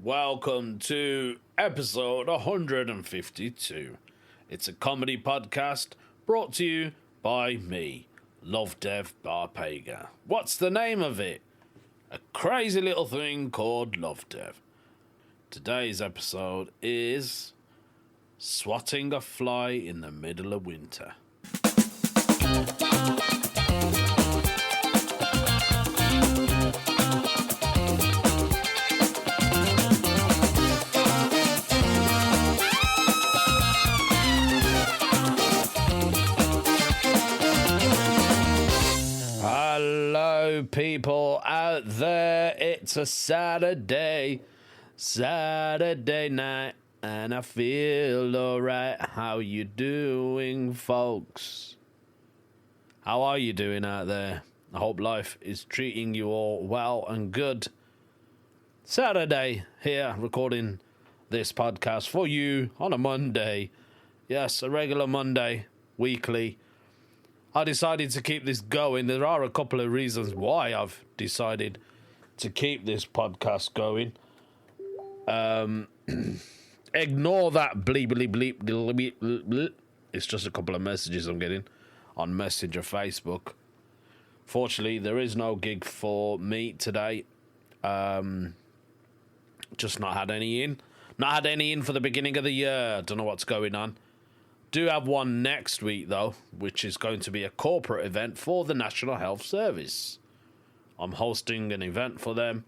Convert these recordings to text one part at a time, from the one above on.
welcome to episode 152. It's a comedy podcast brought to you by me, Lovdev Barpega. What's the name of it? A crazy little thing called Lovdev. Today's episode is swatting a fly in the middle of winter. Hello, people out there. It's a Saturday night, and I feel alright. How you doing, folks? How are you doing out there? I hope life is treating you all well and good. Saturday here, recording this podcast for you on a Monday. Yes, a regular Monday, weekly. I decided to keep this going. There are a couple of reasons why I've decided to keep this podcast going. Ignore that bleep, bleep, bleep, bleep, bleep, bleep. It's just a couple of messages I'm getting on Messenger Facebook. Fortunately, there is no gig for me today. Just not had any in. Not had any in for the beginning of the year. Don't know what's going on. Do have one next week, though, which is going to be a corporate event for the National Health Service. I'm hosting an event for them.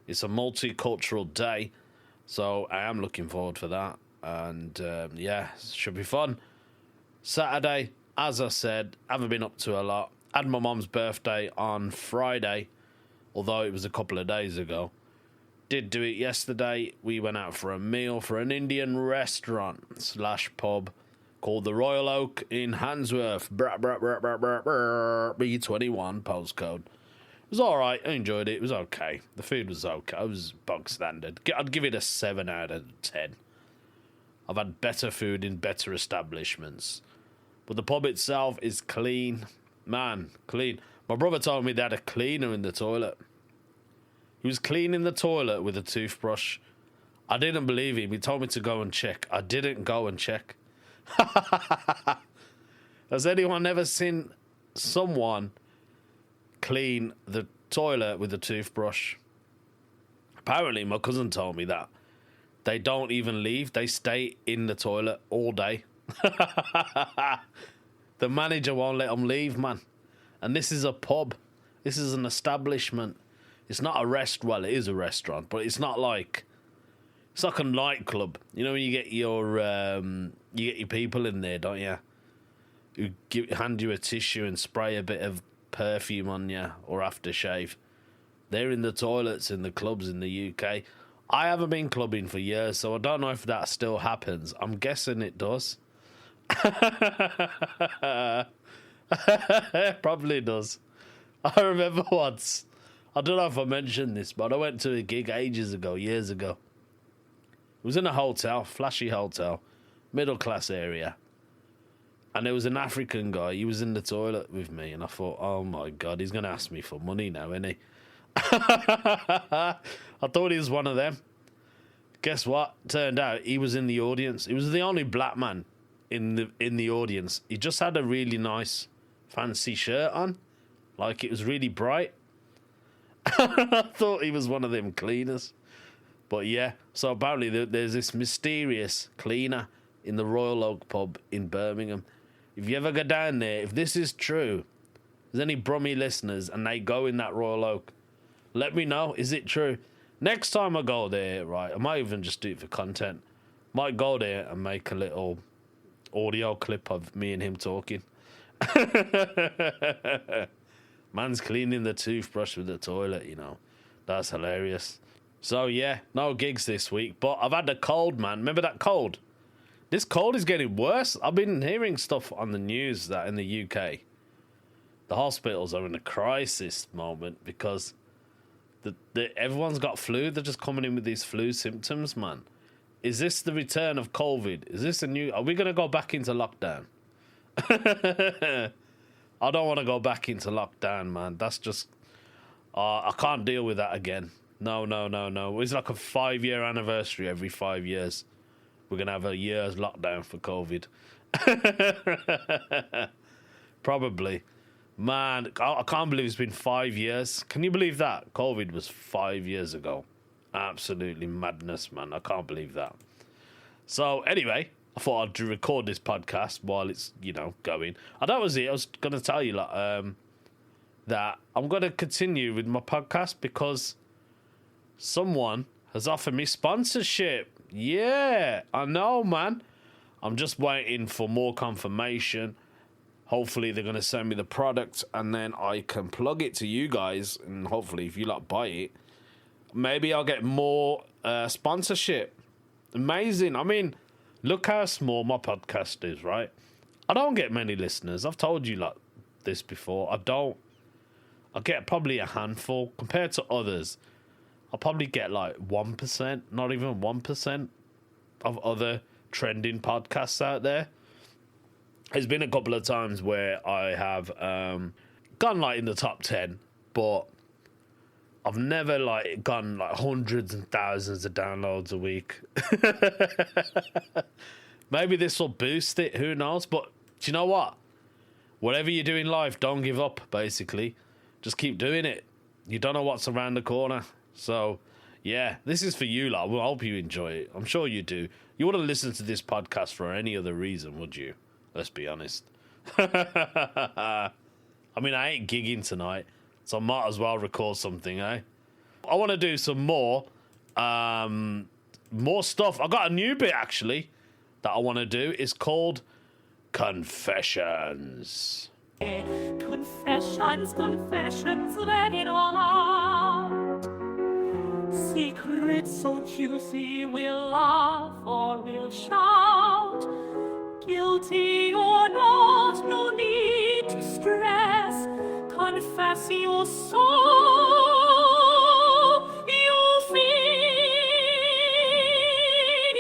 It's a multicultural day, so I am looking forward for that. And, should be fun. Saturday, as I said, haven't been up to a lot. Had my mum's birthday on Friday, although it was a couple of days ago. Did do it yesterday. We went out for a meal for an Indian restaurant / pub called the Royal Oak in Handsworth. B21 postcode. It was alright. I enjoyed it. It was okay. The food was okay. It was bog standard. I'd give it a 7 out of 10. I've had better food in better establishments. But the pub itself is clean. Man, clean. My brother told me they had a cleaner in the toilet. He was cleaning the toilet with a toothbrush. I didn't believe him. He told me to go and check. I didn't go and check. Has anyone ever seen someone clean the toilet with a toothbrush? Apparently, my cousin told me that. They don't even leave. They stay in the toilet all day. The manager won't let them leave, man. And this is a pub. This is an establishment. It's not a well, it is a restaurant, but it's not like... It's like a nightclub. You know when you get your people in there, don't you? Who hand you a tissue and spray a bit of perfume on you or aftershave. They're in the toilets in the clubs in the UK. I haven't been clubbing for years, so I don't know if that still happens. I'm guessing it does. Probably does. I remember once, I don't know if I mentioned this, but I went to a gig years ago. It was in a hotel, flashy hotel, middle class area. And there was an African guy, he was in the toilet with me, and I thought, oh my God, he's going to ask me for money now, isn't he? I thought he was one of them. Guess what? Turned out he was in the audience. He was the only black man in the audience. He just had a really nice, fancy shirt on. Like, it was really bright. I thought he was one of them cleaners. But yeah, so apparently there's this mysterious cleaner in the Royal Oak pub in Birmingham. If you ever go down there, if this is true, there's any Brummy listeners and they go in that Royal Oak, let me know. Is it true? Next time I go there, right, I might even just do it for content. Might go there and make a little audio clip of me and him talking. Man's cleaning the toothbrush with the toilet, you know. That's hilarious. So, yeah, no gigs this week. But I've had a cold, man. Remember that cold? This cold is getting worse. I've been hearing stuff on the news that in the UK, the hospitals are in a crisis moment because everyone's got flu. They're just coming in with these flu symptoms, man. Is this the return of COVID? Is this a new... Are we going to go back into lockdown? I don't want to go back into lockdown, man. That's just... I can't deal with that again. No. It's like a 5-year anniversary every 5 years. We're going to have a year's lockdown for COVID. Probably. Man, I can't believe it's been 5 years. Can you believe that? COVID was 5 years ago. Absolutely madness, man. I can't believe that. So, anyway, I thought I'd record this podcast while it's, going. And that was it. I was going to tell you that I'm going to continue with my podcast because someone has offered me sponsorship. Yeah, I know, man. I'm just waiting for more confirmation. Hopefully they're going to send me the product and then I can plug it to you guys. And hopefully if you buy it, maybe I'll get more sponsorship. Amazing. I mean, look how small my podcast is, right? I don't get many listeners. I've told you this before. I get probably a handful compared to others. I'll probably get 1%, not even 1% of other trending podcasts out there. There's been a couple of times where I have gone in the top 10, but I've never gone hundreds and thousands of downloads a week. Maybe this will boost it, who knows? But do you know what? Whatever you do in life, don't give up, basically. Just keep doing it. You don't know what's around the corner. So, yeah, this is for you, lot. I hope you enjoy it. I'm sure you do. You wouldn't listen to this podcast for any other reason, would you? Let's be honest. I mean, I ain't gigging tonight, so I might as well record something, eh? I want to do some more stuff. I got a new bit, actually, that I want to do. It's called Confessions. Confessions, let it all out. Secrets so juicy, we'll laugh or we'll shout. Guilty or not, no need to stress. Confess your soul, you'll feel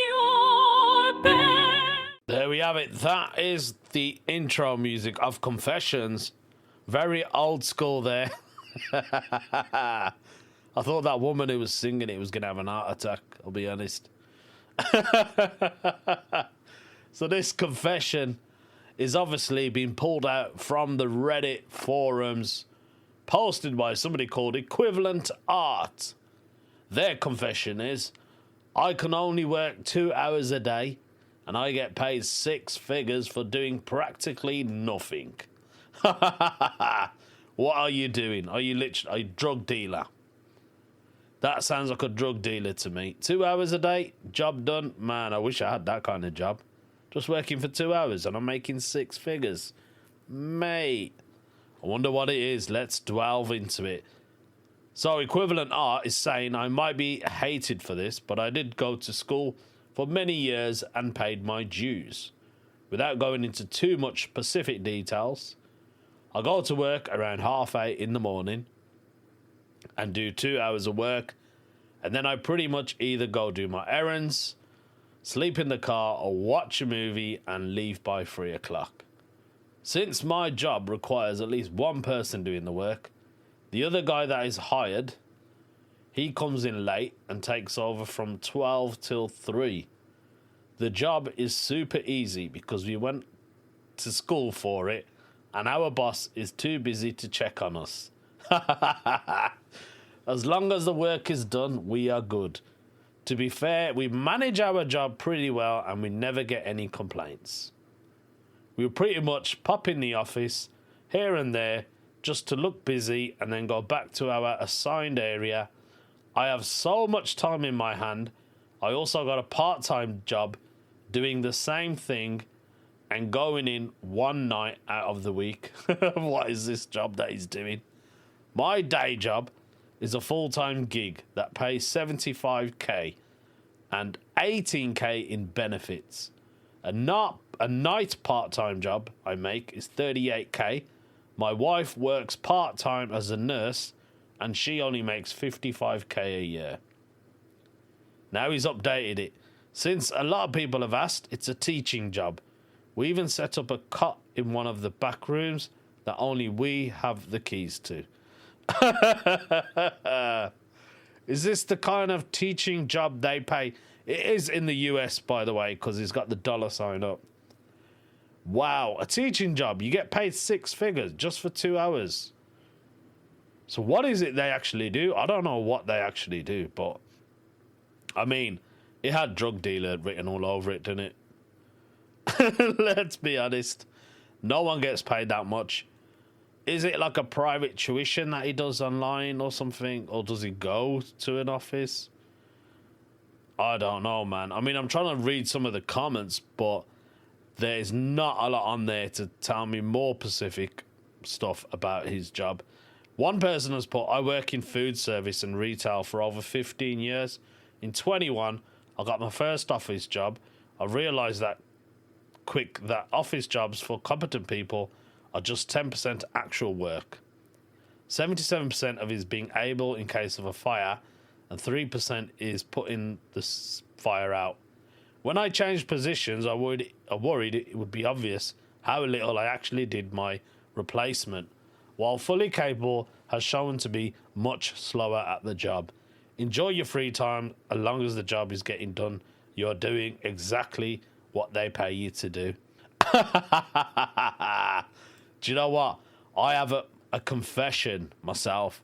your best. There we have it. That is the intro music of Confessions. Very old school there. I thought that woman who was singing it was going to have an heart attack, I'll be honest. So this confession is obviously being pulled out from the Reddit forums, posted by somebody called Equivalent Art. Their confession is, I can only work 2 hours a day, and I get paid 6 figures for doing practically nothing. What are you doing? Are you literally a drug dealer? That sounds like a drug dealer to me. 2 hours a day, job done. Man, I wish I had that kind of job. Just working for 2 hours and I'm making 6 figures. Mate, I wonder what it is. Let's delve into it. So Equivalent Art is saying, I might be hated for this, but I did go to school for many years and paid my dues. Without going into too much specific details, I go to work around 8:30 in the morning and do 2 hours of work, and then I pretty much either go do my errands, sleep in the car, or watch a movie and leave by 3 o'clock. Since my job requires at least one person doing the work, the other guy that is hired, he comes in late and takes over from 12 till 3. The job is super easy because we went to school for it and our boss is too busy to check on us. As long as the work is done, we are good. To be fair, we manage our job pretty well and we never get any complaints. We pretty much pop in the office here and there just to look busy and then go back to our assigned area. I have so much time in my hand. I also got a part-time job doing the same thing and going in one night out of the week. What is this job that he's doing? My day job is a full-time gig that pays 75k and 18k in benefits. A night part-time job I make is 38k. My wife works part-time as a nurse and she only makes 55k a year. Now he's updated it. Since a lot of people have asked, it's a teaching job. We even set up a cot in one of the back rooms that only we have the keys to. Is this the kind of teaching job they pay? It is in the US, by the way, because it's got the dollar sign up. Wow, a teaching job. You get paid 6 figures just for 2 hours. So what is it they actually do? I don't know what they actually do, but I mean, it had drug dealer written all over it, didn't it? Let's be honest. No one gets paid that much. Is it like a private tuition that he does online or something? Or does he go to an office? I don't know, man. I mean, I'm trying to read some of the comments, but there's not a lot on there to tell me more specific stuff about his job. One person has put, I work in food service and retail for over 15 years. In 21, I got my first office job. I realised that office jobs for competent people are just 10% actual work. 77% of it is being able in case of a fire, and 3% is putting the fire out. When I changed positions, I worried it would be obvious how little I actually did my replacement, while fully capable has shown to be much slower at the job. Enjoy your free time. As long as the job is getting done, you're doing exactly what they pay you to do. Do you know what? I have a confession myself.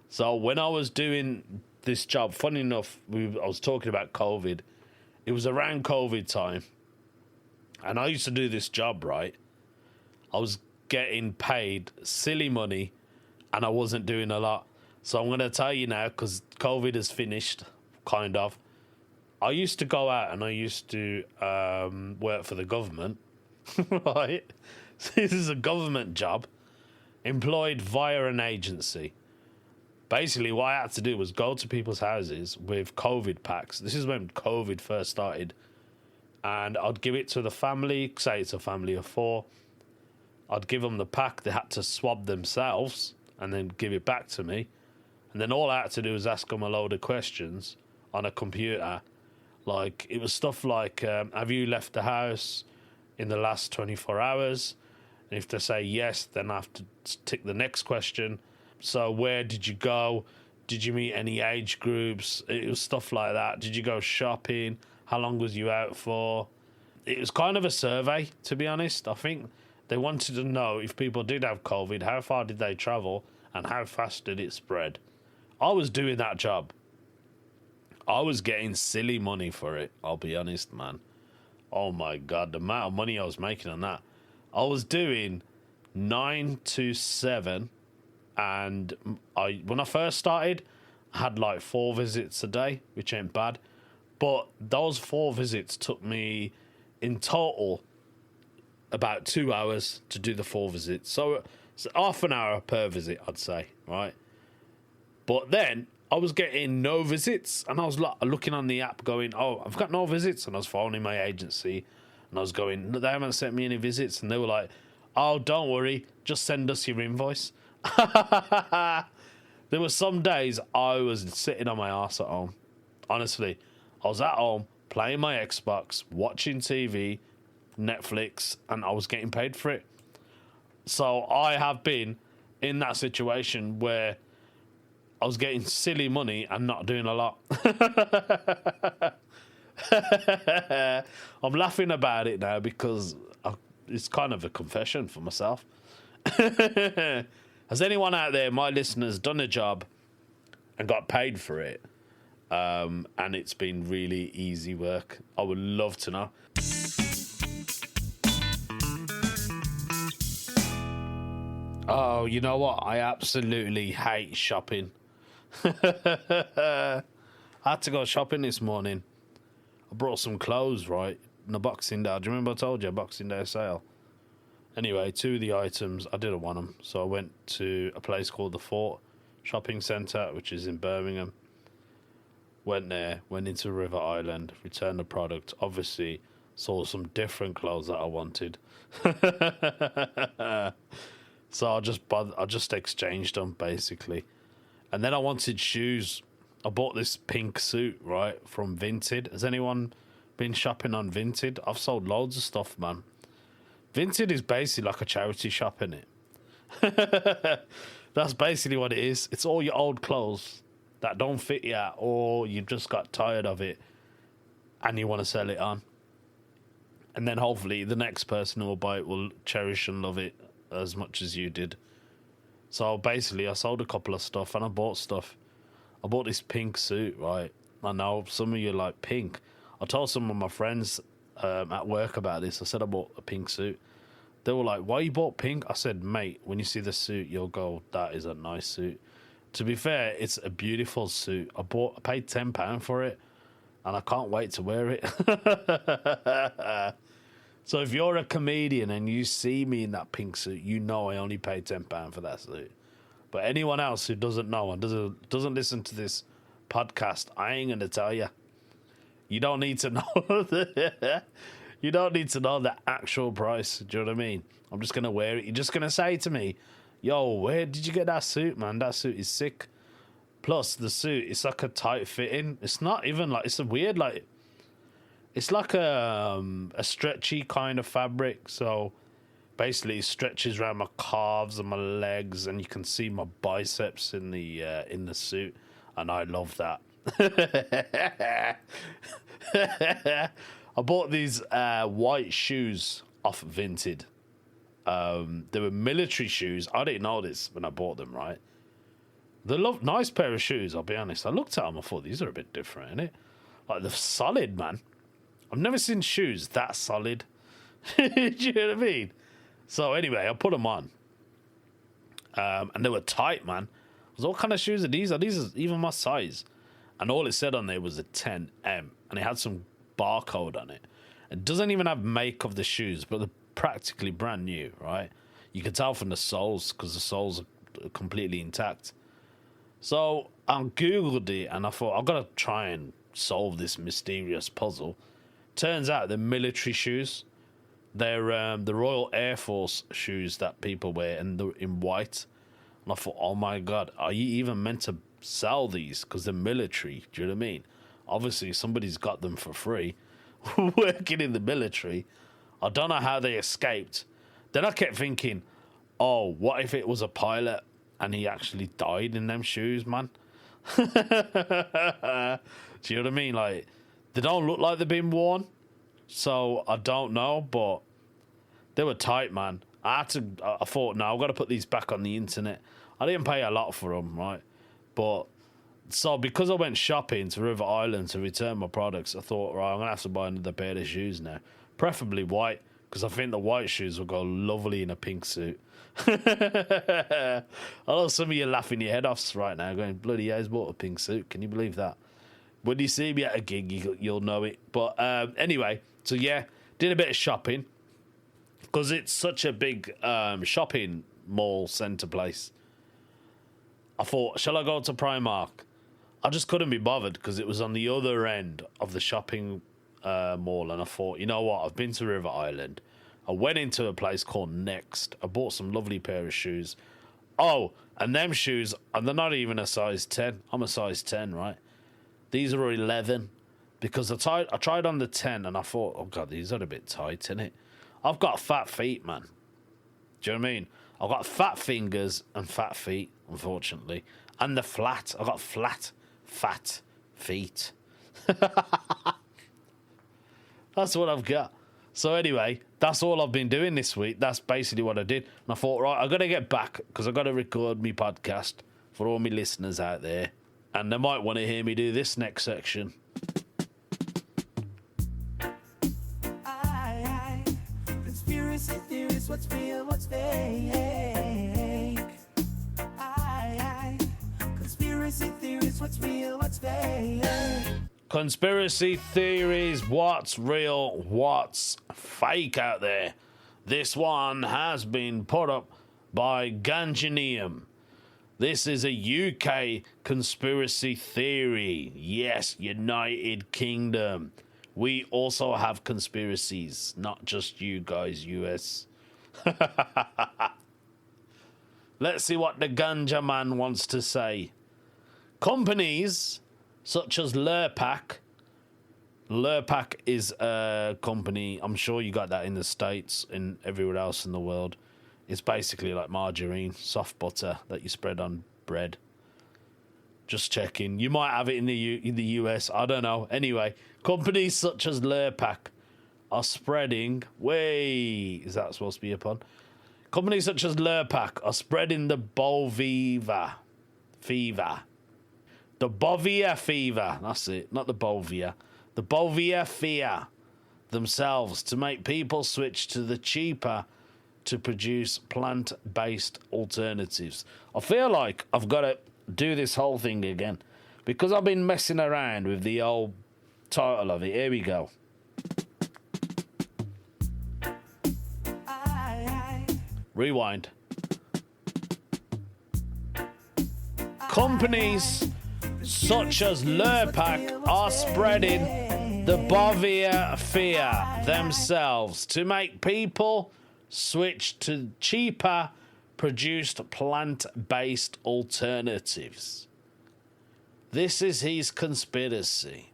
So when I was doing this job, funny enough, I was talking about COVID. It was around COVID time. And I used to do this job, right? I was getting paid silly money and I wasn't doing a lot. So I'm going to tell you now, because COVID is finished, kind of. I used to go out and I used to work for the government, right? So this is a government job, employed via an agency. Basically, what I had to do was go to people's houses with COVID packs. This is when COVID first started. And I'd give it to the family, say it's a family of 4. I'd give them the pack. They had to swab themselves and then give it back to me. And then all I had to do was ask them a load of questions on a computer. Like, it was stuff like, have you left the house in the last 24 hours? And if they say yes, then I have to tick the next question. So where did you go? Did you meet any age groups? It was stuff like that. Did you go shopping? How long was you out for? It was kind of a survey, to be honest. I think they wanted to know if people did have COVID, how far did they travel and how fast did it spread? I was doing that job. I was getting silly money for it, I'll be honest, man. Oh my God, the amount of money I was making on that. I was doing 9 to 7, and when I first started, I had like 4 visits a day, which ain't bad. But those 4 visits took me, in total, about 2 hours to do the 4 visits. So it's half an hour per visit, I'd say, right? But then I was getting no visits, and I was looking on the app going, oh, I've got no visits. And I was phoning my agency, and I was going, they haven't sent me any visits. And they were like, oh, don't worry, just send us your invoice. There were some days I was sitting on my arse at home. Honestly, I was at home playing my Xbox, watching TV, Netflix, and I was getting paid for it. So I have been in that situation where I was getting silly money and not doing a lot. I'm laughing about it now because it's kind of a confession for myself. Has anyone out there, my listeners, done a job and got paid for it? And it's been really easy work? I would love to know. Oh, you know what? I absolutely hate shopping. I had to go shopping this morning. I brought some clothes, right? In the Boxing Day. Do you remember I told you Boxing Day sale? Anyway, 2 of the items, I didn't want them. So I went to a place called the Fort Shopping Centre, which is in Birmingham. Went there, went into River Island, returned the product. Obviously, saw some different clothes that I wanted. So I just exchanged them, basically. And then I wanted shoes. I bought this pink suit, right, from Vinted. Has anyone been shopping on Vinted? I've sold loads of stuff, man. Vinted is basically like a charity shop, isn't it? That's basically what it is. It's all your old clothes that don't fit you, or you just got tired of it and you want to sell it on. And then hopefully the next person who will buy it will cherish and love it as much as you did. So basically, I sold a couple of stuff and I bought stuff. I bought this pink suit, right? I know some of you like pink. I told some of my friends at work about this. I said I bought a pink suit. They were like, why you bought pink? I said, mate, when you see the suit, you'll go, that is a nice suit. To be fair, it's a beautiful suit. I paid £10 for it, and I can't wait to wear it. So if you're a comedian and you see me in that pink suit, you know I only paid £10 for that suit. But anyone else who doesn't know and doesn't listen to this podcast, I ain't going to tell you. You don't need to know. You don't need to know the actual price. Do you know what I mean? I'm just going to wear it. You're just going to say to me, yo, where did you get that suit, man? That suit is sick. Plus, the suit, it's like a tight fitting. It's not even like, it's a weird, like, it's like a stretchy kind of fabric. So basically it stretches around my calves and my legs, and you can see my biceps in the suit. And I love that. I bought these white shoes off Vinted. They were military shoes. I didn't know this when I bought them, right? They're nice pair of shoes, I'll be honest. I looked at them, I thought, these are a bit different, innit? Like, they're solid, man. I've never seen shoes that solid. Do you know what I mean? So anyway, I put them on. And they were tight, man. I was, what kind of shoes are these? Are these even my size? And all it said on there was a 10M. And it had some barcode on it. It doesn't even have make of the shoes, but they're practically brand new, right? You can tell from the soles, because the soles are completely intact. So I Googled it, and I thought, I've got to try and solve this mysterious puzzle. Turns out they're military shoes. They're the Royal Air Force shoes that people wear, and they're in white. And I thought, oh my God, are you even meant to sell these? Because they're military. Do you know what I mean? Obviously, somebody's got them for free, working in the military. I don't know how they escaped. Then I kept thinking, oh, what if it was a pilot and he actually died in them shoes, man? Do you know what I mean? Like, they don't look like they've been worn, so I don't know, but they were tight, man. I thought, no, I've got to put these back on the internet. I didn't pay a lot for them, right? But, so because I went shopping to River Island to return my products, I thought, right, I'm going to have to buy another pair of shoes now. Preferably white, because I think the white shoes will go lovely in a pink suit. I know some of you laughing your head off right now, going, bloody hell, he's bought a pink suit. Can you believe that? When you see me at a gig, you'll know it. But anyway, so yeah, did a bit of shopping, because it's such a big shopping mall centre place. I thought, shall I go to Primark? I just couldn't be bothered, because it was on the other end of the shopping mall, and I thought, you know what, I've been to River Island. I went into a place called Next. I bought some lovely pair of shoes. Oh, and them shoes, and they're not even a size 10. I'm a size 10, right? These are 11, because I tried on the 10, and I thought, oh God, these are a bit tight, innit? I've got fat feet, man. Do you know what I mean? I've got fat fingers and fat feet, unfortunately. And the flat. I've got fat feet. That's what I've got. So anyway, that's all I've been doing this week. That's basically what I did. And I thought, right, I've got to get back, because I've got to record my podcast for all my listeners out there. And they might want to hear me do this next section. Conspiracy theories, what's real, what's fake? Conspiracy theories, what's real, what's fake? Conspiracy theories, what's real, what's fake out there. This one has been put up by Ganjanium. This is a UK conspiracy theory. Yes, United Kingdom. We also have conspiracies, not just you guys, US. Let's see what the Ganja Man wants to say. Companies such as Lurpak is a company, I'm sure you got that in the States and everywhere else in the world. It's basically like margarine, soft butter that you spread on bread. Just checking. You might have it in the US. I don't know. Anyway, companies such as Lurpak are spreading. Is that supposed to be a pun? Companies such as Lurpak are spreading the Bovia fever. The Bovia fever. That's it. Not the Bovia. The Bovia fear themselves to make people switch to the cheaper to produce plant-based alternatives. I feel like I've got to do this whole thing again because I've been messing around with the old title of it. Here we go. Rewind. Companies such as Lurpak are spreading the Bovia fear themselves to make people switch to cheaper produced plant-based alternatives. This is his conspiracy.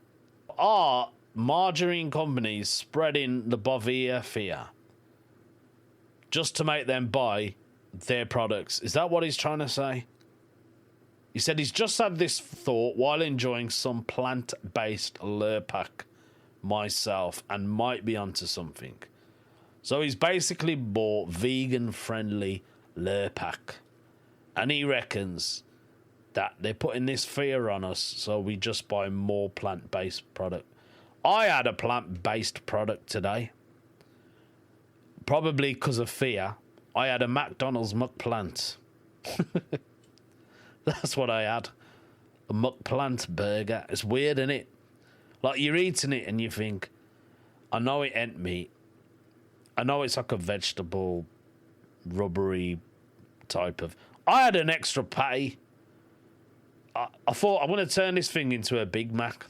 Are margarine companies spreading the Bovia fear just to make them buy their products? Is that what he's trying to say? He said he's just had this thought while enjoying some plant-based Lurpak myself and might be onto something. So he's basically bought vegan-friendly Lurpak. And he reckons that they're putting this fear on us so we just buy more plant-based product. I had a plant-based product today. Probably because of fear. I had a McDonald's McPlant. That's what I had. A McPlant burger. It's weird, isn't it? Like, you're eating it and you think, I know it ain't meat. I know it's like a vegetable, rubbery type of... I had an extra patty. I thought, I'm going to turn this thing into a Big Mac.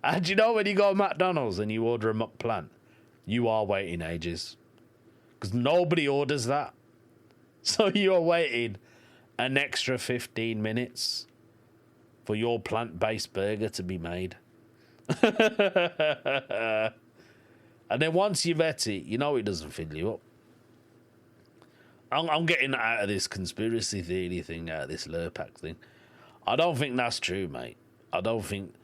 And you know when you go to McDonald's and you order a McPlant, you are waiting ages. Because nobody orders that. So you're waiting an extra 15 minutes for your plant-based burger to be made. And then once you've ate it, you know it doesn't fill you up. I'm getting out of this conspiracy theory thing, out of this Lurpak thing. I don't think that's true, mate. I don't think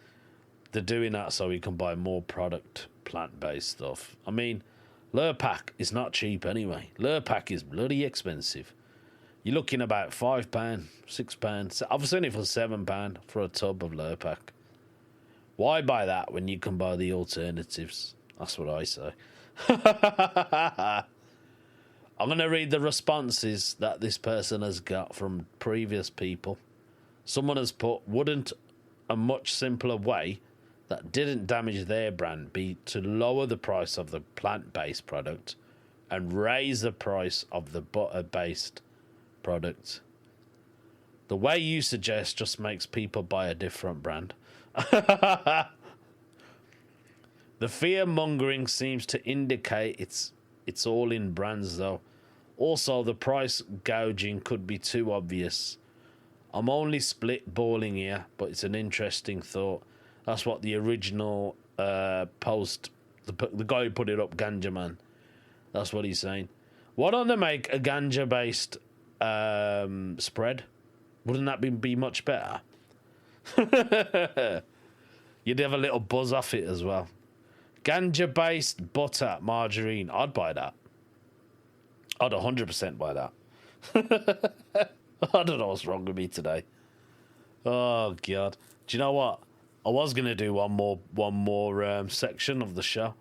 they're doing that so we can buy more product, plant-based stuff. I mean, Lurpak is not cheap anyway. Lurpak is bloody expensive. You're looking about £5, £6. I've seen it for £7 for a tub of Lurpak. Why buy that when you can buy the alternatives? That's what I say. I'm going to read the responses that this person has got from previous people. Someone has put, wouldn't a much simpler way that didn't damage their brand be to lower the price of the plant-based product and raise the price of the butter-based product? The way you suggest just makes people buy a different brand. The fear-mongering seems to indicate it's all in brands, though. Also, the price gouging could be too obvious. I'm only split-balling here, but it's an interesting thought. That's what the original post, the guy who put it up, Ganja Man, that's what he's saying. Why don't they make a ganja-based spread? Wouldn't that be much better? You'd have a little buzz off it as well. Ganja-based butter margarine. I'd buy that. I'd 100% buy that. I don't know what's wrong with me today. Oh, God. Do you know what? I was going to do one more section of the show.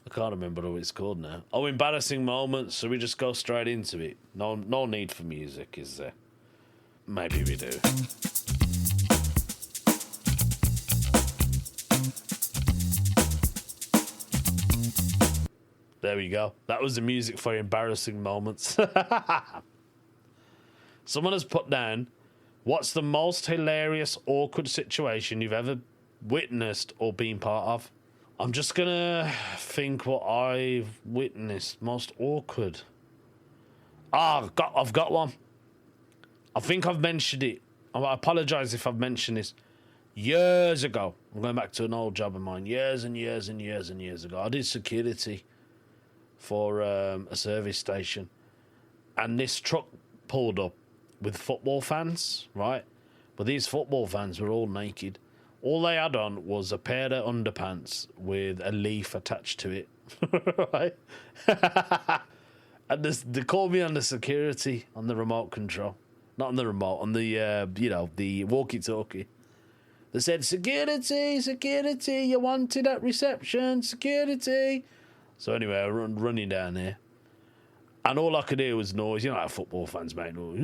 I can't remember what it's called now. Oh, embarrassing moments. So we just go straight into it. No need for music, is there? Maybe we do. There we go. That was the music for embarrassing moments. Someone has put down, what's the most hilarious, awkward situation you've ever witnessed or been part of? I'm just going to think what I've witnessed. Most awkward. I've got one. I think I've mentioned it. I apologise if I've mentioned this. Years ago, I'm going back to an old job of mine. Years and years and years and years ago. I did security for a service station. And this truck pulled up with football fans, right? But these football fans were all naked. All they had on was a pair of underpants with a leaf attached to it, right? And they called me on the security on the remote control, not on the remote, on the the walkie-talkie. They said, "Security, security, you're wanted at reception, security." So anyway, I running down there. And all I could hear was noise. You know how football fans make noise.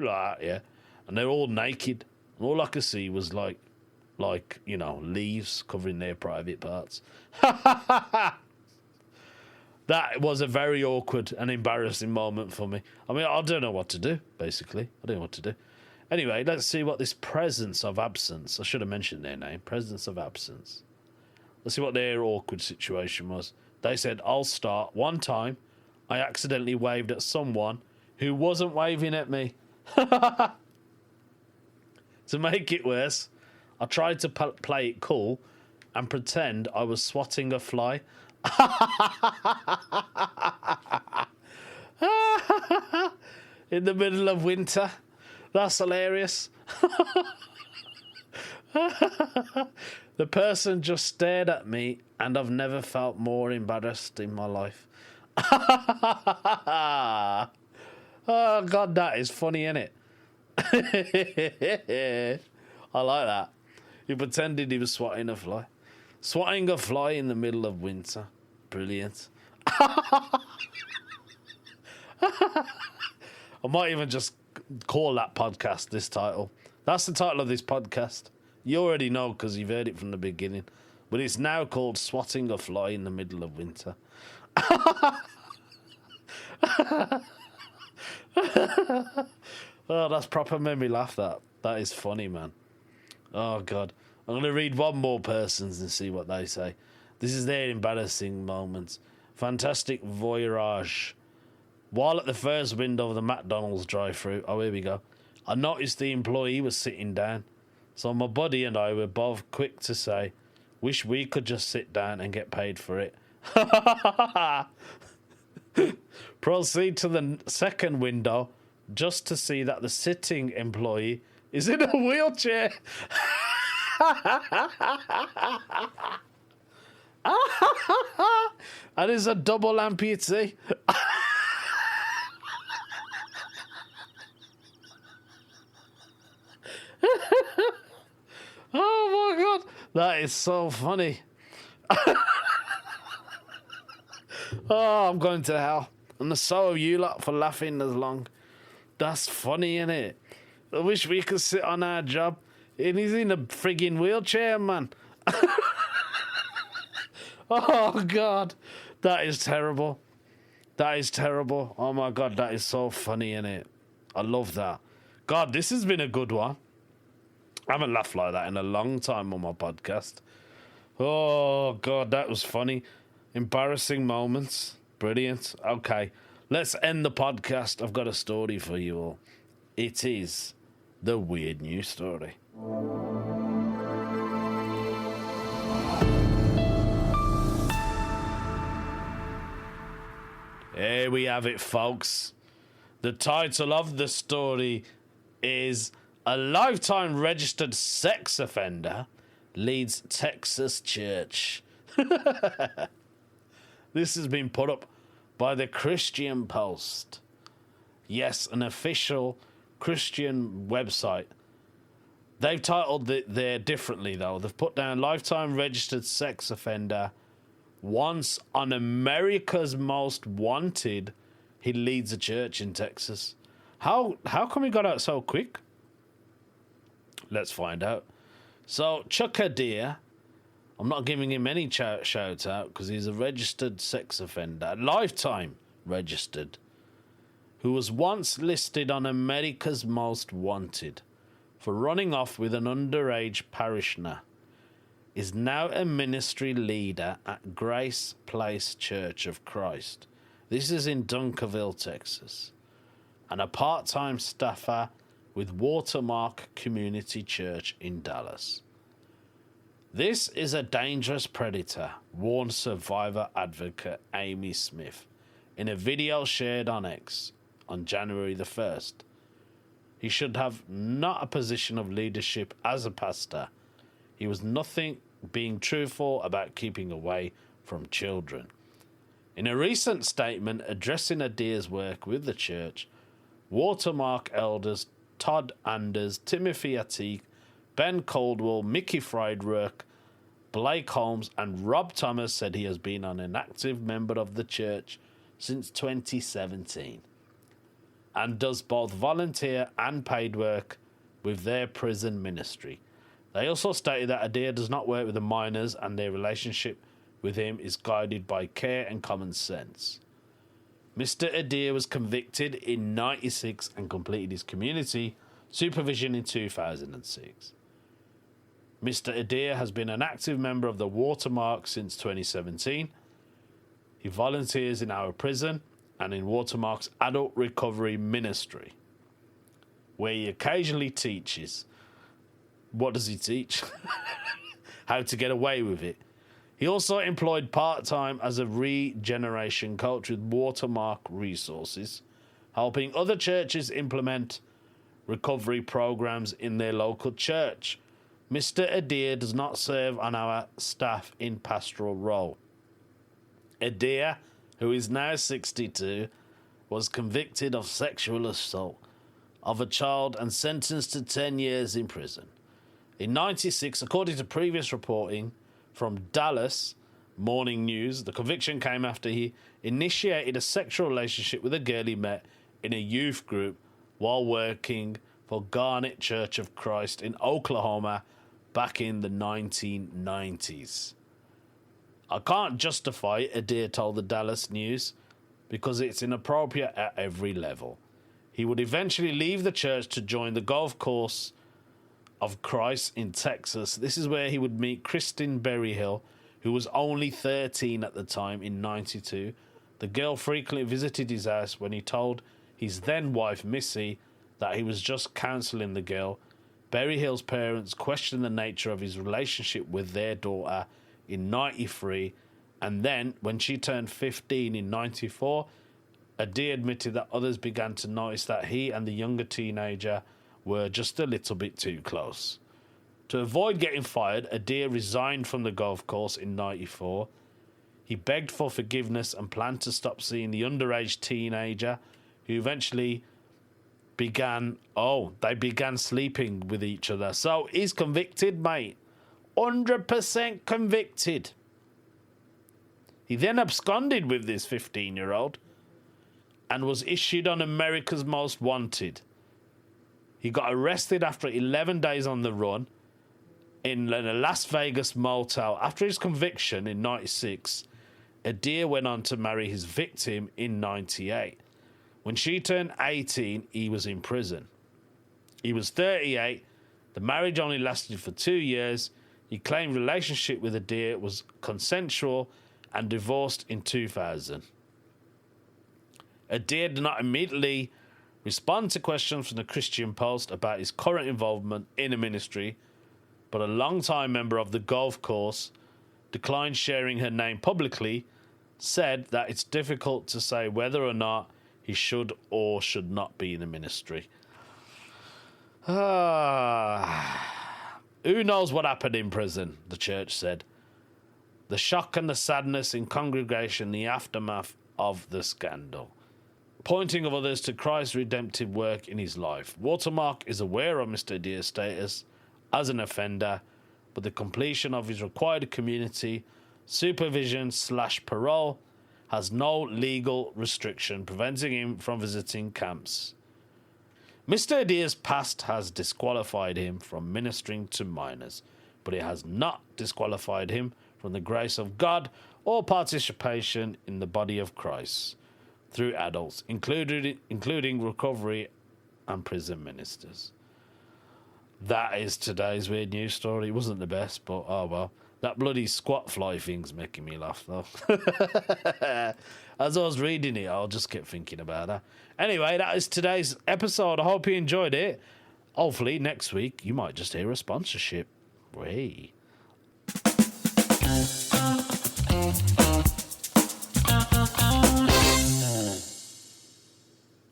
Like that, yeah. And they're all naked. And all I could see was like leaves covering their private parts. That was a very awkward and embarrassing moment for me. I mean, I don't know what to do, basically. I don't know what to do. Anyway, let's see what this presence of absence, I should have mentioned their name, presence of absence. Let's see what their awkward situation was. They said, "I'll start. One time, I accidentally waved at someone who wasn't waving at me." To make it worse, I tried to play it cool and pretend I was swatting a fly. In the middle of winter. That's hilarious. The person just stared at me, and I've never felt more embarrassed in my life. Oh, God, that is funny, isn't it? I like that. He pretended he was swatting a fly. Swatting a fly in the middle of winter. Brilliant. I might even just call that podcast this title. That's the title of this podcast. You already know because you've heard it from the beginning. But it's now called Swatting a Fly in the Middle of Winter. Oh, that's proper made me laugh, that. That is funny, man. Oh, God. I'm going to read one more person's and see what they say. This is their embarrassing moments. Fantastic voyage. While at the first window of the McDonald's drive-thru, oh, here we go, I noticed the employee was sitting down. So my buddy and I were both quick to say, "Wish we could just sit down and get paid for it." Proceed to the second window just to see that the sitting employee is in a wheelchair. And is a double amputee. Oh my God, that is so funny. Oh, I'm going to hell. And so are you lot for laughing as long. That's funny, isn't it? I wish we could sit on our job. And he's in a frigging wheelchair, man. Oh, God. That is terrible. That is terrible. Oh, my God. That is so funny, isn't it? I love that. God, this has been a good one. I haven't laughed like that in a long time on my podcast. Oh, God. That was funny. Embarrassing moments. Brilliant. Okay. Let's end the podcast. I've got a story for you all. It is the weird news story. Here we have it, folks. The title of the story is "A Lifetime Registered Sex Offender Leads Texas Church." This has been put up by the Christian Post. Yes, an official Christian website. They've titled it there differently, though. They've put down "Lifetime Registered Sex Offender once on America's Most Wanted. He leads a church in Texas." How come he got out so quick? Let's find out. So, Chuck Adair, I'm not giving him any shout out because he's a registered sex offender, lifetime registered, who was once listed on America's Most Wanted for running off with an underage parishioner, is now a ministry leader at Grace Place Church of Christ. This is in Dunkerville, Texas, and a part-time staffer with Watermark Community Church in Dallas. This is a dangerous predator, warned survivor advocate Amy Smith in a video shared on X on January the 1st. He should have not a position of leadership as a pastor. He was nothing being truthful about keeping away from children. In a recent statement addressing Adir's work with the church, Watermark elders Todd Anders, Timothy Atik, Ben Caldwell, Mickey Friedrich, Blake Holmes and Rob Thomas said he has been an active member of the church since 2017 and does both volunteer and paid work with their prison ministry. They also stated that Adir does not work with the minors and their relationship with him is guided by care and common sense. Mr. Adir was convicted in 1996 and completed his community supervision in 2006. Mr. Adir has been an active member of the Watermark since 2017. He volunteers in our prison and in Watermark's adult recovery ministry, where he occasionally teaches. What does he teach? How to get away with it. He also employed part-time as a regeneration coach with Watermark Resources, helping other churches implement recovery programs in their local church. Mr. Adir does not serve on our staff in pastoral role. Adir, who is now 62, was convicted of sexual assault of a child and sentenced to 10 years in prison. In 1996, according to previous reporting from Dallas Morning News, the conviction came after he initiated a sexual relationship with a girl he met in a youth group while working for Garnet Church of Christ in Oklahoma back in the 1990s. I can't justify it, Adir told the Dallas News, because it's inappropriate at every level. He would eventually leave the church to join the golf course of Christ in Texas. This is where he would meet Kristen Berryhill, who was only 13 at the time in 92. The girl frequently visited his house when he told his then wife Missy that he was just counselling the girl. Berryhill's parents questioned the nature of his relationship with their daughter in 93, and then when she turned 15 in 94, Adir admitted that others began to notice that he and the younger teenager were just a little bit too close. To avoid getting fired, Adir resigned from the golf course in 94. He begged for forgiveness and planned to stop seeing the underage teenager, who eventually began sleeping with each other. So he's convicted, mate. 100% convicted. He then absconded with this 15-year-old and was issued on America's Most Wanted. He got arrested after 11 days on the run in a Las Vegas motel. After his conviction in 96, Adir went on to marry his victim in 98. When she turned 18, he was in prison. He was 38. The marriage only lasted for 2 years. He claimed relationship with Adir was consensual and divorced in 2000. Adir did not immediately respond to questions from the Christian Post about his current involvement in the ministry, but a long-time member of the golf course declined sharing her name publicly, said that it's difficult to say whether or not he should or should not be in the ministry. Who knows what happened in prison, the church said. The shock and the sadness in congregation, the aftermath of the scandal. Pointing of others to Christ's redemptive work in his life. Watermark is aware of Mr. Adir's status as an offender, but the completion of his required community supervision / parole has no legal restriction preventing him from visiting camps. Mr. Adir's past has disqualified him from ministering to minors, but it has not disqualified him from the grace of God or participation in the body of Christ through adults, including recovery and prison ministers. That is today's weird news story. It wasn't the best, but oh well. That bloody squat fly thing's making me laugh, though. As I was reading it, I'll just kept thinking about that. Anyway, that is today's episode. I hope you enjoyed it. Hopefully, next week, you might just hear a sponsorship. Way.